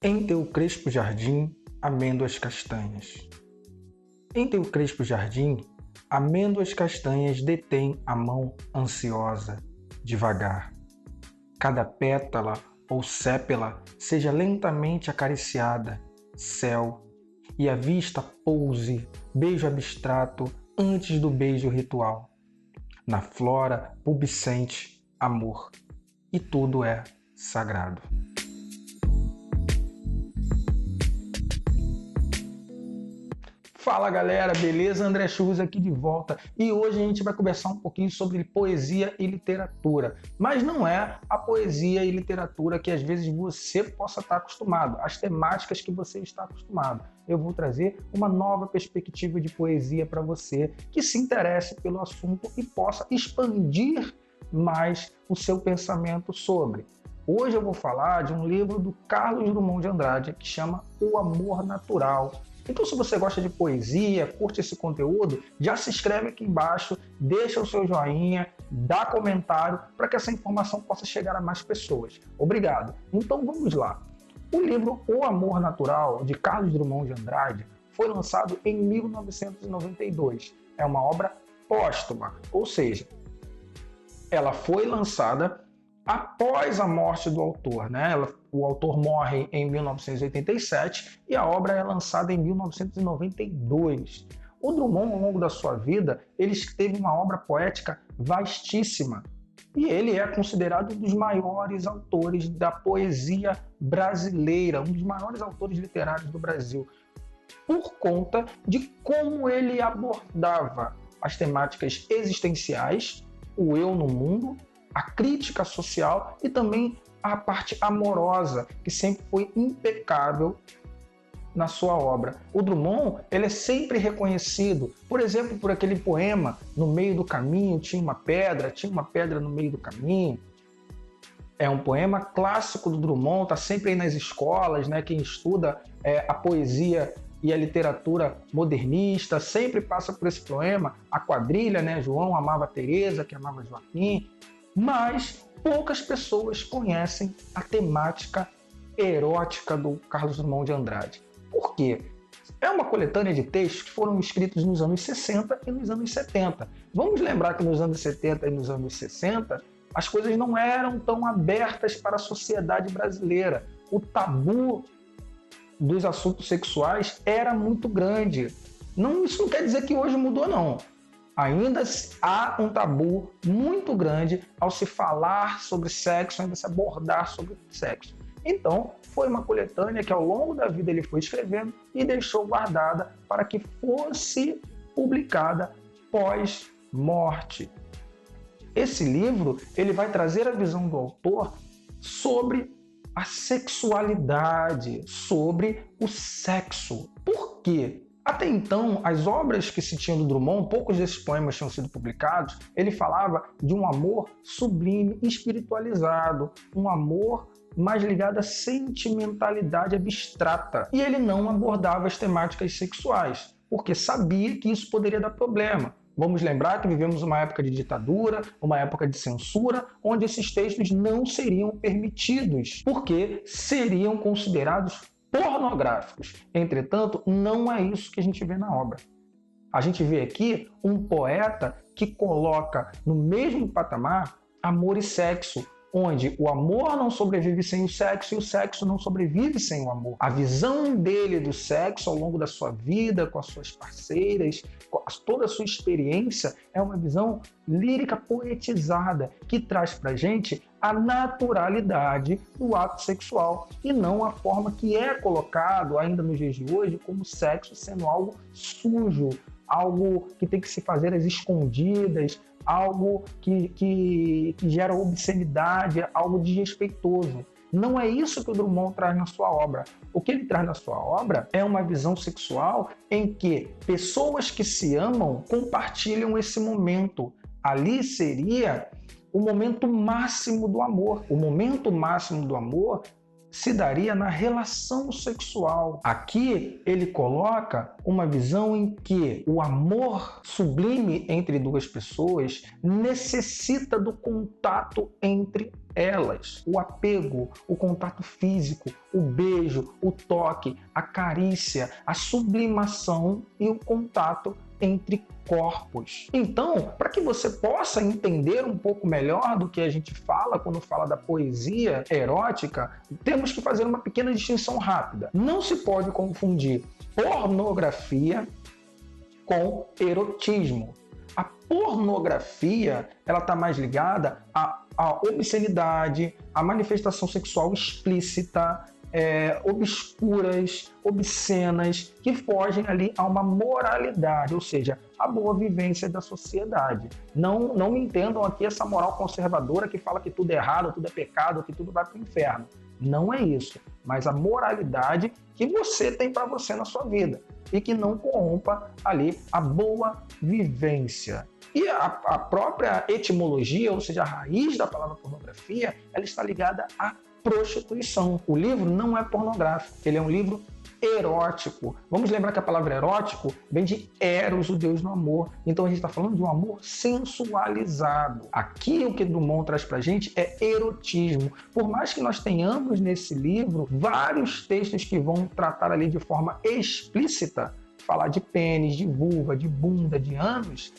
Em teu crespo jardim, amêndoas castanhas. Em teu crespo jardim, amêndoas castanhas detém a mão ansiosa, devagar. Cada pétala ou sépala seja lentamente acariciada, céu, e a vista pouse, beijo abstrato antes do beijo ritual. Na flora pubescente, amor, e tudo é sagrado. Fala galera, beleza? André Churros aqui de volta e hoje a gente vai conversar um pouquinho sobre poesia e literatura, mas não é a poesia e literatura que às vezes você possa estar acostumado, as temáticas que você está acostumado. Eu vou trazer uma nova perspectiva de poesia para você que se interesse pelo assunto e possa expandir mais o seu pensamento sobre. Hoje eu vou falar de um livro do Carlos Drummond de Andrade que chama O Amor Natural. Então, se você gosta de poesia, curte esse conteúdo, já se inscreve aqui embaixo, deixa o seu joinha, dá comentário para que essa informação possa chegar a mais pessoas. Obrigado. Então, vamos lá. O livro O Amor Natural, de Carlos Drummond de Andrade, foi lançado em 1992. É uma obra póstuma, ou seja, ela foi lançada após a morte do autor, né? O autor morre em 1987 e a obra é lançada em 1992. O Drummond, ao longo da sua vida, ele teve uma obra poética vastíssima e ele é considerado um dos maiores autores da poesia brasileira, um dos maiores autores literários do Brasil, por conta de como ele abordava as temáticas existenciais, o eu no mundo, a crítica social e também a parte amorosa, que sempre foi impecável na sua obra. O Drummond, ele é sempre reconhecido, por exemplo, por aquele poema No Meio do Caminho tinha uma pedra no meio do caminho. É um poema clássico do Drummond, está sempre aí nas escolas, né? Quem estuda a poesia e a literatura modernista sempre passa por esse poema. A quadrilha, né? João amava Teresa, que amava Joaquim, mas poucas pessoas conhecem a temática erótica do Carlos Drummond de Andrade. Por quê? É uma coletânea de textos que foram escritos nos anos 60 e nos anos 70. Vamos lembrar que nos anos 70 e nos anos 60 as coisas não eram tão abertas para a sociedade brasileira. O tabu dos assuntos sexuais era muito grande. Isso não quer dizer que hoje mudou, não. Ainda há um tabu muito grande ao se falar sobre sexo, ainda se abordar sobre sexo. Então, foi uma coletânea que ao longo da vida ele foi escrevendo e deixou guardada para que fosse publicada pós-morte. Esse livro ele vai trazer a visão do autor sobre a sexualidade, sobre o sexo. Por quê? Até então, as obras que se tinham do Drummond, poucos desses poemas tinham sido publicados, ele falava de um amor sublime, espiritualizado, um amor mais ligado à sentimentalidade abstrata. E ele não abordava as temáticas sexuais, porque sabia que isso poderia dar problema. Vamos lembrar que vivemos uma época de ditadura, uma época de censura, onde esses textos não seriam permitidos, porque seriam considerados pornográficos. Entretanto, não é isso que a gente vê na obra. A gente vê aqui um poeta que coloca no mesmo patamar amor e sexo, onde o amor não sobrevive sem o sexo e o sexo não sobrevive sem o amor. A visão dele do sexo ao longo da sua vida, com as suas parceiras, com toda a sua experiência, é uma visão lírica poetizada que traz pra gente a naturalidade do ato sexual e não a forma que é colocado ainda nos dias de hoje como sexo sendo algo sujo, algo que tem que se fazer às escondidas, algo que gera obscenidade, algo desrespeitoso. Não é isso que o Drummond traz na sua obra. O que ele traz na sua obra é uma visão sexual em que pessoas que se amam compartilham esse momento. Ali seria o momento máximo do amor. O momento máximo do amor se daria na relação sexual. Aqui ele coloca uma visão em que o amor sublime entre duas pessoas necessita do contato entre elas. O apego, o contato físico, o beijo, o toque, a carícia, a sublimação e o contato entre corpos. Então, para que você possa entender um pouco melhor do que a gente fala quando fala da poesia erótica, temos que fazer uma pequena distinção rápida. Não se pode confundir pornografia com erotismo. A pornografia, ela está mais ligada à obscenidade, à manifestação sexual explícita, obscuras, obscenas, que fogem ali a uma moralidade, ou seja, a boa vivência da sociedade. Não me entendam aqui essa moral conservadora que fala que tudo é errado, tudo é pecado, que tudo vai para o inferno. Não é isso, mas a moralidade que você tem para você na sua vida e que não corrompa ali a boa vivência. E a própria etimologia, ou seja, a raiz da palavra pornografia, ela está ligada à prostituição. O livro não é pornográfico, ele é um livro erótico. Vamos lembrar que a palavra erótico vem de Eros, o deus do amor. Então a gente está falando de um amor sensualizado. Aqui o que Drummond traz para a gente é erotismo. Por mais que nós tenhamos nesse livro vários textos que vão tratar ali de forma explícita, falar de pênis, de vulva, de bunda, de ânus,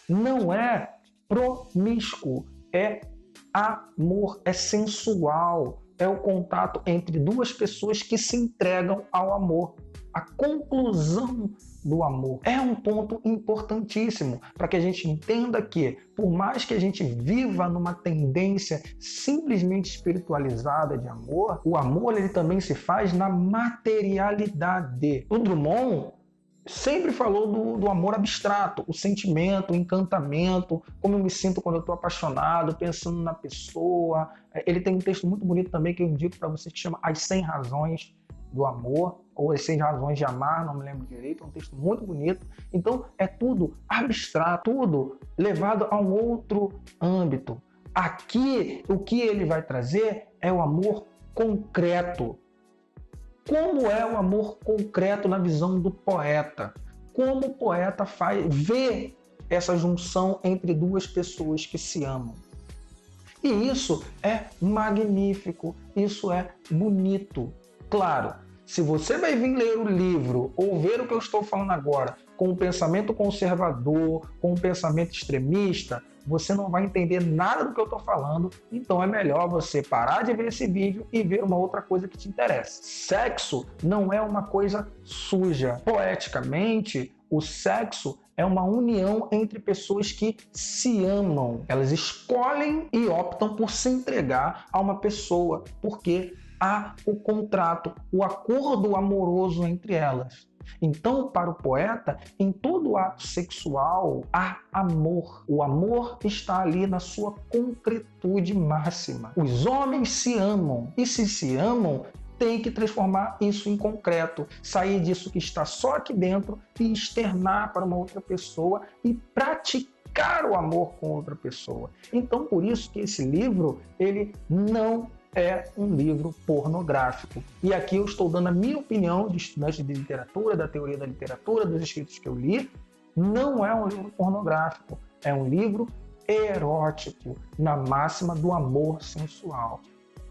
não é promíscuo, é amor, é sensual, é o contato entre duas pessoas que se entregam ao amor. A conclusão do amor é um ponto importantíssimo para que a gente entenda que, por mais que a gente viva numa tendência simplesmente espiritualizada de amor, o amor ele também se faz na materialidade. O Drummond sempre falou do amor abstrato, o sentimento, o encantamento, como eu me sinto quando eu estou apaixonado, pensando na pessoa. Ele tem um texto muito bonito também que eu indico para vocês que chama As 100 Razões do Amor, ou As 100 Razões de Amar, não me lembro direito, é um texto muito bonito. Então é tudo abstrato, tudo levado a um outro âmbito. Aqui o que ele vai trazer é o amor concreto. Como é o amor concreto na visão do poeta? Como o poeta vê essa junção entre duas pessoas que se amam? E isso é magnífico, isso é bonito. Claro, se você vai vir ler o livro ou ver o que eu estou falando agora com um pensamento conservador, com um pensamento extremista, você não vai entender nada do que eu estou falando, então é melhor você parar de ver esse vídeo e ver uma outra coisa que te interessa. Sexo não é uma coisa suja. Poeticamente, o sexo é uma união entre pessoas que se amam. Elas escolhem e optam por se entregar a uma pessoa, porque há o contrato, o acordo amoroso entre elas. Então, para o poeta, em todo ato sexual há amor. O amor está ali na sua concretude máxima. Os homens se amam e se amam, tem que transformar isso em concreto, sair disso que está só aqui dentro e externar para uma outra pessoa e praticar o amor com outra pessoa. Então, por isso que esse livro, ele não é um livro pornográfico. E aqui eu estou dando a minha opinião de estudante de literatura, da teoria da literatura, dos escritos que eu li. Não é um livro pornográfico, é um livro erótico, na máxima do amor sensual.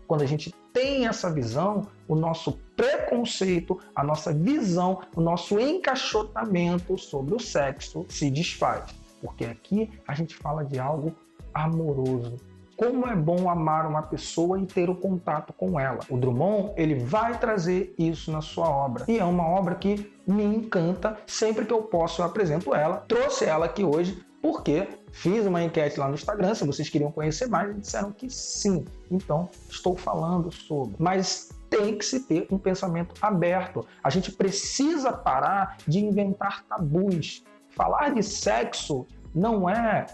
Quando a gente tem essa visão, o nosso preconceito, a nossa visão, o nosso encaixotamento sobre o sexo se desfaz. Porque aqui a gente fala de algo amoroso. Como é bom amar uma pessoa e ter o contato com ela. O Drummond, ele vai trazer isso na sua obra. E é uma obra que me encanta. Sempre que eu posso, eu apresento ela. Trouxe ela aqui hoje porque fiz uma enquete lá no Instagram, se vocês queriam conhecer mais, e disseram que sim. Então, estou falando sobre. Mas tem que se ter um pensamento aberto. A gente precisa parar de inventar tabus. Falar de sexo não é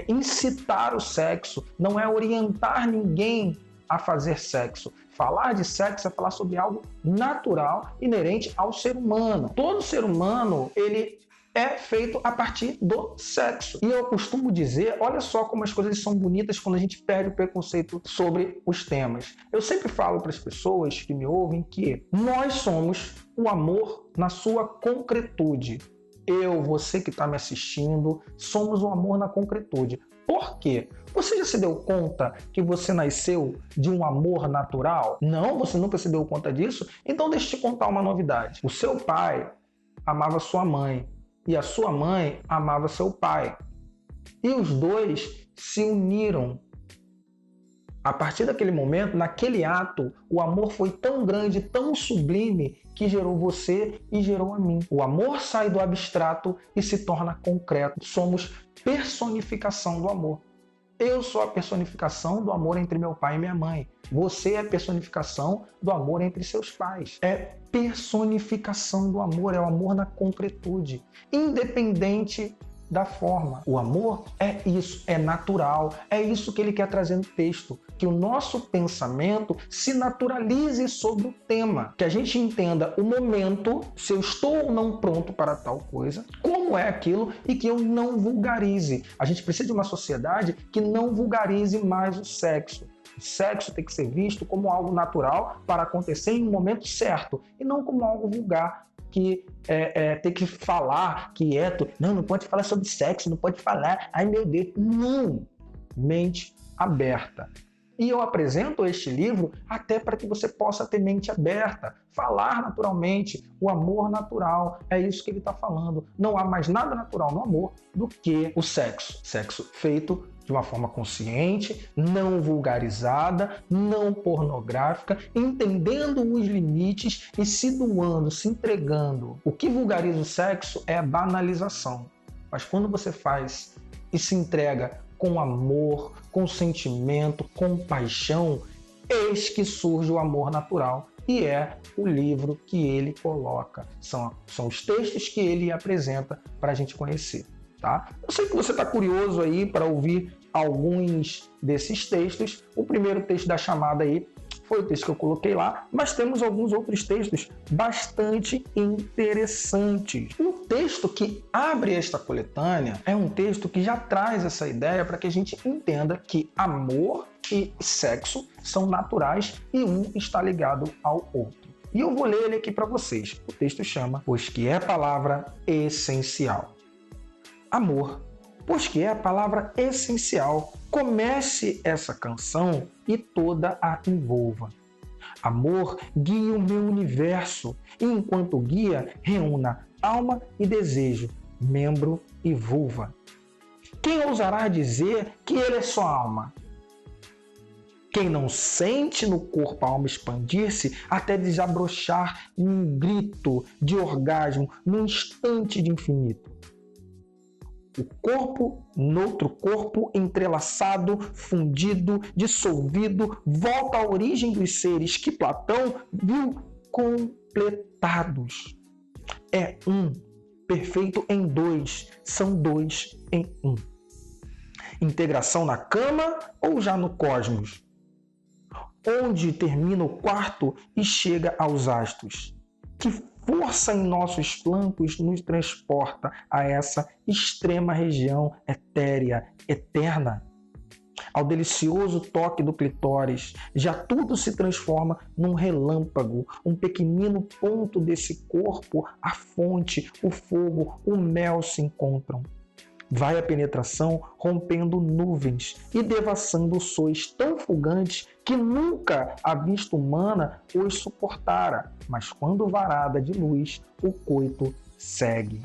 incitar o sexo, não é orientar ninguém a fazer sexo. Falar de sexo é falar sobre algo natural, inerente ao ser humano. Todo ser humano, ele é feito a partir do sexo. E eu costumo dizer, olha só como as coisas são bonitas quando a gente perde o preconceito sobre os temas. Eu sempre falo para as pessoas que me ouvem que nós somos o amor na sua concretude. Eu, você que está me assistindo, somos o amor na concretude. Por quê? Você já se deu conta que você nasceu de um amor natural? Não, você nunca se deu conta disso? Então deixa eu te contar uma novidade. O seu pai amava sua mãe e a sua mãe amava seu pai. E os dois se uniram. A partir daquele momento, naquele ato, o amor foi tão grande, tão sublime, que gerou você e gerou a mim. O amor sai do abstrato e se torna concreto. Somos personificação do amor. Eu sou a personificação do amor entre meu pai e minha mãe. Você é a personificação do amor entre seus pais. É personificação do amor, é o amor na concretude, independente da forma. O amor é isso, é natural, é isso que ele quer trazer no texto, que o nosso pensamento se naturalize sobre o tema, que a gente entenda o momento, se eu estou ou não pronto para tal coisa, como é aquilo e que eu não vulgarize. A gente precisa de uma sociedade que não vulgarize mais o sexo. O sexo tem que ser visto como algo natural para acontecer em um momento certo e não como algo vulgar, que tem que falar quieto. Não pode falar sobre sexo, não pode falar. Ai, meu Deus. Não! Mente aberta. E eu apresento este livro até para que você possa ter mente aberta, falar naturalmente, o amor natural. É isso que ele está falando. Não há mais nada natural no amor do que o sexo. Sexo feito de uma forma consciente, não vulgarizada, não pornográfica, entendendo os limites e se doando, se entregando. O que vulgariza o sexo é a banalização. Mas quando você faz e se entrega com amor, com sentimento, com paixão, eis que surge o amor natural. E é o livro que ele coloca. São os textos que ele apresenta para a gente conhecer. Tá? Eu sei que você está curioso aí para ouvir alguns desses textos. O primeiro texto da chamada aí foi o texto que eu coloquei lá, mas temos alguns outros textos bastante interessantes. O texto que abre esta coletânea é um texto que já traz essa ideia para que a gente entenda que amor e sexo são naturais e um está ligado ao outro. E eu vou ler ele aqui para vocês. O texto chama Pois que é palavra essencial. Amor, pois que é a palavra essencial. Comece essa canção e toda a envolva. Amor guia o meu universo e, enquanto guia, reúna alma e desejo, membro e vulva. Quem ousará dizer que ele é só alma? Quem não sente no corpo a alma expandir-se até desabrochar num grito de orgasmo, num instante de infinito? O corpo noutro corpo, entrelaçado, fundido, dissolvido, volta à origem dos seres que Platão viu completados. É um, perfeito em dois, são dois em um. Integração na cama ou já no cosmos? Onde termina o quarto e chega aos astros? Que força em nossos flancos nos transporta a essa extrema região etérea, eterna. Ao delicioso toque do clitóris, já tudo se transforma num relâmpago, um pequenino ponto desse corpo, a fonte, o fogo, o mel se encontram. Vai a penetração rompendo nuvens e devassando sóis tão fugantes que nunca a vista humana os suportara, mas quando varada de luz, o coito segue.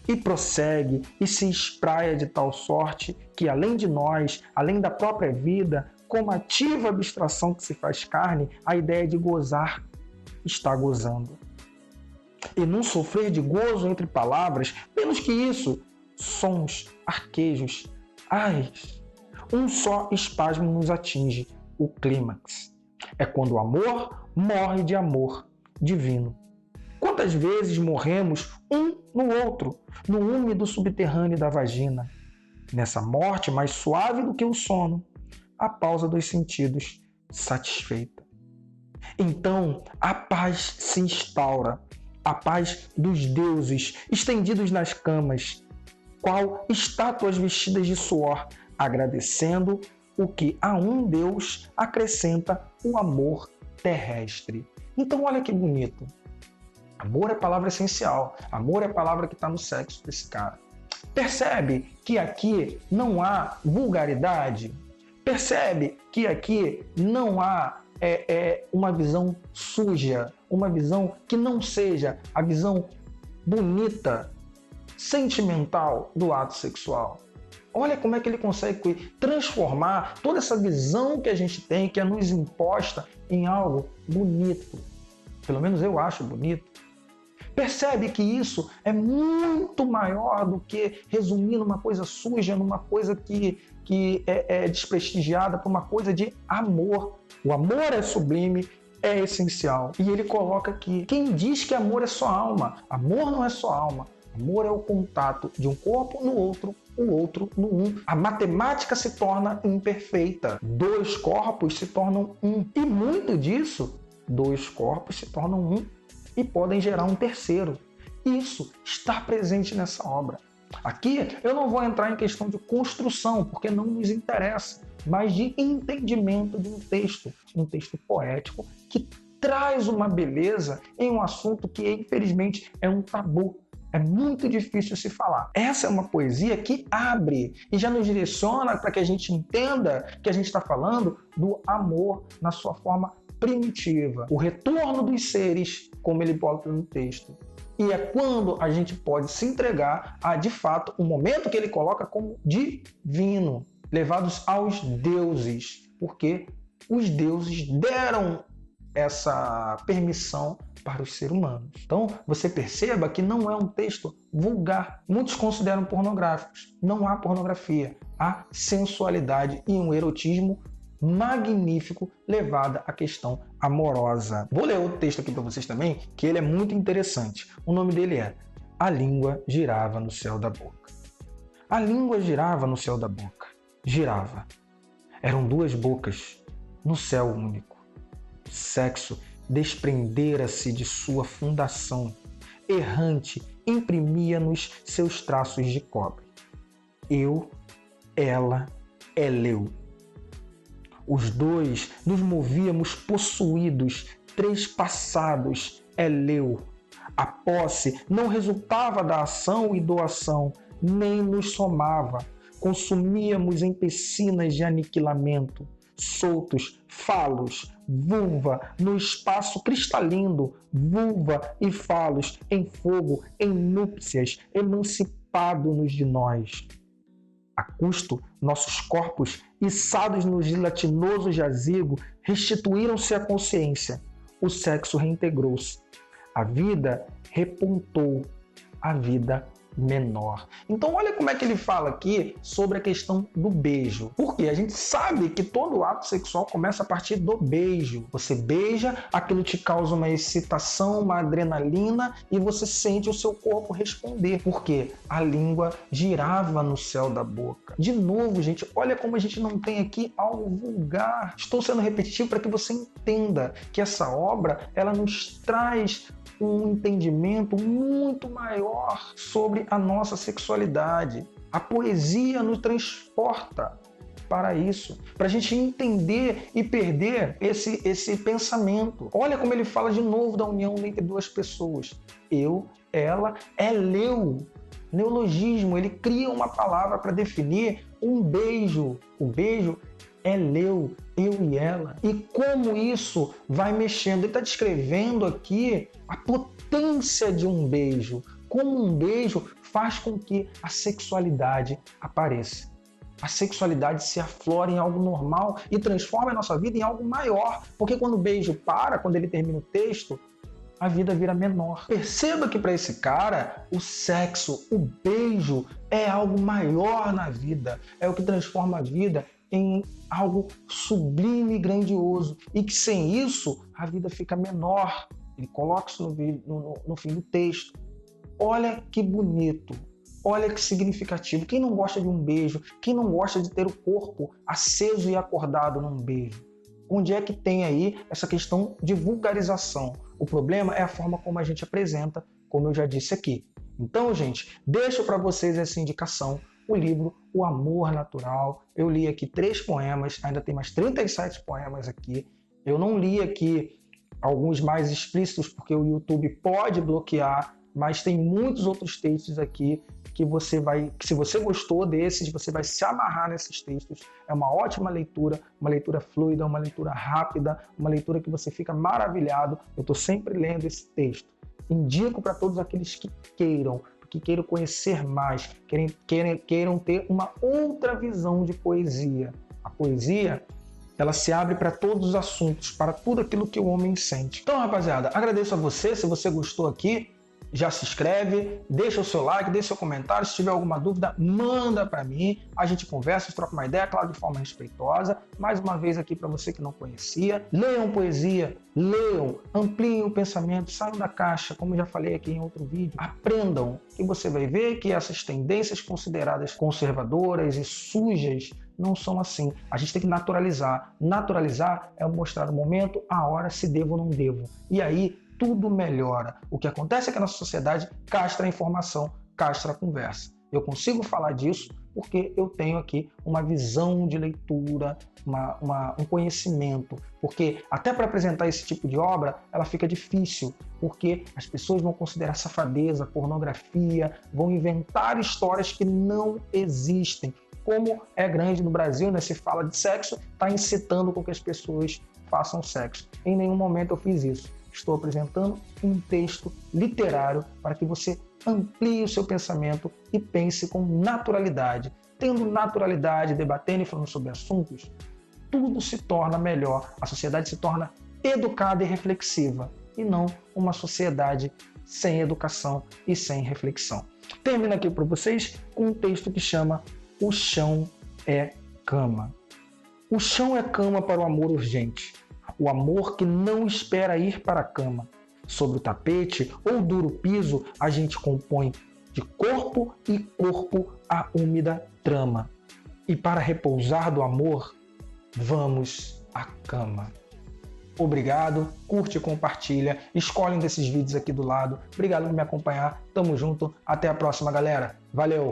E prossegue e se espraia de tal sorte que, além de nós, além da própria vida, como ativa abstração que se faz carne, a ideia de gozar está gozando. E num sofrer de gozo entre palavras, menos que isso, sons, arquejos, ais, um só espasmo nos atinge, o clímax. É quando o amor morre de amor divino. Quantas vezes morremos um no outro, no úmido subterrâneo da vagina? Nessa morte mais suave do que o sono, a pausa dos sentidos satisfeita. Então a paz se instaura, a paz dos deuses, estendidos nas camas, qual estátuas vestidas de suor, agradecendo o que a um Deus acrescenta o amor terrestre. Então olha que bonito. Amor é a palavra essencial. Amor é a palavra que está no sexo desse cara. Percebe que aqui não há vulgaridade? Percebe que aqui não há uma visão suja, uma visão que não seja a visão bonita, sentimental do ato sexual? Olha como é que ele consegue transformar toda essa visão que a gente tem, que é nos imposta, em algo bonito. Pelo menos eu acho bonito. Percebe que isso é muito maior do que resumir numa coisa suja, numa coisa que é desprestigiada, por uma coisa de amor. O amor é sublime, é essencial. E ele coloca aqui, quem diz que amor é só alma? Amor não é só alma. Amor é o contato de um corpo no outro, o outro no um. A matemática se torna imperfeita. Dois corpos se tornam um. E muito disso, dois corpos se tornam um e podem gerar um terceiro. Isso está presente nessa obra. Aqui eu não vou entrar em questão de construção, porque não nos interessa, mas de entendimento de um texto poético que traz uma beleza em um assunto que, infelizmente, é um tabu. É muito difícil se falar. Essa é uma poesia que abre e já nos direciona para que a gente entenda que a gente está falando do amor na sua forma primitiva, o retorno dos seres, como ele bota no texto. E é quando a gente pode se entregar a, de fato, um momento que ele coloca como divino, levados aos deuses, porque os deuses deram essa permissão para os seres humanos. Então, você perceba que não é um texto vulgar. Muitos consideram pornográficos. Não há pornografia. Há sensualidade e um erotismo magnífico levado à questão amorosa. Vou ler outro texto aqui para vocês também, que ele é muito interessante. O nome dele é A Língua Girava no Céu da Boca. A língua girava no céu da boca. Girava. Eram duas bocas no céu único. O sexo desprendera-se de sua fundação. Errante, imprimia-nos seus traços de cobre. Eu, ela, Eleu. Os dois nos movíamos possuídos, trespassados, Eleu. A posse não resultava da ação e doação, nem nos somava. Consumíamos em piscinas de aniquilamento, soltos, falos, vulva no espaço cristalino, vulva e falos em fogo, em núpcias, emancipados-nos de nós. A custo, nossos corpos, içados no gelatinoso jazigo, restituíram-se à consciência. O sexo reintegrou-se. A vida repontou. A vida menor. Então olha como é que ele fala aqui sobre a questão do beijo. Porque a gente sabe que todo ato sexual começa a partir do beijo. Você beija, aquilo te causa uma excitação, uma adrenalina e você sente o seu corpo responder. Porque a língua girava no céu da boca. De novo, gente, olha como a gente não tem aqui algo vulgar. Estou sendo repetitivo para que você entenda que essa obra, ela nos traz um entendimento muito maior sobre a nossa sexualidade. A poesia nos transporta para isso, para a gente entender e perder esse pensamento. Olha como ele fala de novo da união entre duas pessoas. Eu, ela, Eleu. Neologismo, ele cria uma palavra para definir um beijo. O beijo é Eleu, eu e ela. E como isso vai mexendo. Ele está descrevendo aqui a potência de um beijo. Como um beijo faz com que a sexualidade apareça. A sexualidade se aflora em algo normal e transforma a nossa vida em algo maior. Porque quando o beijo para, quando ele termina o texto, a vida vira menor. Perceba que para esse cara, o sexo, o beijo é algo maior na vida. É o que transforma a vida em algo sublime e grandioso. E que sem isso, a vida fica menor. Ele coloca isso no fim do texto. Olha que bonito. Olha que significativo. Quem não gosta de um beijo? Quem não gosta de ter o corpo aceso e acordado num beijo? Onde é que tem aí essa questão de vulgarização? O problema é a forma como a gente apresenta, como eu já disse aqui. Então, gente, deixo para vocês essa indicação, o livro O Amor Natural. Eu li aqui 3 poemas, ainda tem mais 37 poemas aqui. Eu não li aqui alguns mais explícitos porque o YouTube pode bloquear, mas tem muitos outros textos aqui que você vai, que se você gostou desses, você vai se amarrar nesses textos. É uma ótima leitura, uma leitura fluida, uma leitura rápida, uma leitura que você fica maravilhado. Eu estou sempre lendo esse texto. Indico para todos aqueles que queiram conhecer mais, queiram ter uma outra visão de poesia. A poesia, ela se abre para todos os assuntos, para tudo aquilo que o homem sente. Então, rapaziada, agradeço a você. Se você gostou aqui, já se inscreve, deixa o seu like, deixa o seu comentário. Se tiver alguma dúvida, manda para mim. A gente conversa, troca uma ideia, claro, de forma respeitosa. Mais uma vez aqui para você que não conhecia. Leiam poesia, leiam, ampliem o pensamento, saiam da caixa, como eu já falei aqui em outro vídeo. Aprendam, que você vai ver que essas tendências consideradas conservadoras e sujas não são assim. A gente tem que naturalizar. Naturalizar é mostrar o momento, a hora, se devo ou não devo. E aí, tudo melhora. O que acontece é que a nossa sociedade castra a informação, castra a conversa. Eu consigo falar disso porque eu tenho aqui uma visão de leitura, um conhecimento. Porque até para apresentar esse tipo de obra, ela fica difícil, porque as pessoas vão considerar safadeza, pornografia, vão inventar histórias que não existem. Como é grande no Brasil, né? Se fala de sexo, está incitando com que as pessoas façam sexo. Em nenhum momento eu fiz isso. Estou apresentando um texto literário para que você amplie o seu pensamento e pense com naturalidade. Tendo naturalidade, debatendo e falando sobre assuntos, tudo se torna melhor. A sociedade se torna educada e reflexiva, e não uma sociedade sem educação e sem reflexão. Termino aqui para vocês com um texto que chama O Chão é Cama. O chão é cama para o amor urgente. O amor que não espera ir para a cama. Sobre o tapete ou duro piso, a gente compõe de corpo e corpo a úmida trama. E para repousar do amor, vamos à cama. Obrigado, curte e compartilha, escolhe um desses vídeos aqui do lado. Obrigado por me acompanhar, tamo junto, até a próxima, galera. Valeu!